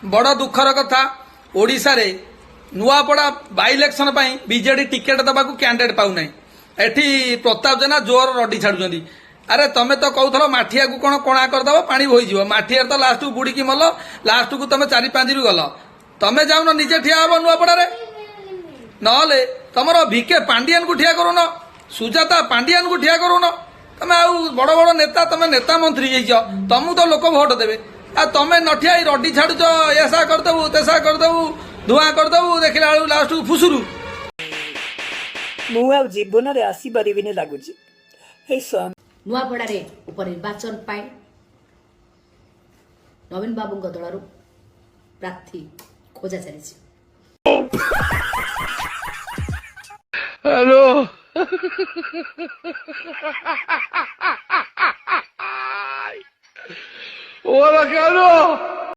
बड़ दुखर कथा ओडिशा रे Nuapada by election BJD ticket दबा कैंडिडेट पाऊना एठी प्रताप जेना जोर रडी छाड़ुछंदी। अरे तमे तो कहूथलो माठिया को कोन कोणा करदब पानी होईजिवो माठिया तो लास्ट बुड़ी की मल लास्ट को तमे 4-5 रु गल तमे जाउन निजे ठिया हबो नुआपड़ा रे नले तमरो भिके पांडियन को ठिया करूनो सुजाता पांडियन को ठिया करूनो तमे आउ बड़ बड़ नेता तमे नेता मंत्री जइछ तमु तो लोक वोट देबे आ तमे नठिया रडी छाड़ुछ ऐसा करदबु तेसा करदबु धुआं करदबु देखिला आलू लास्ट को फुसुरु मु आ जीवन रे आसी परिबिने लागुची हे स्वामी नुआपड़ा रे उपनिर्वाचन पाई नवीन बाबू दलर प्रार्थी खोजा चली। Hello Hola, Carlos.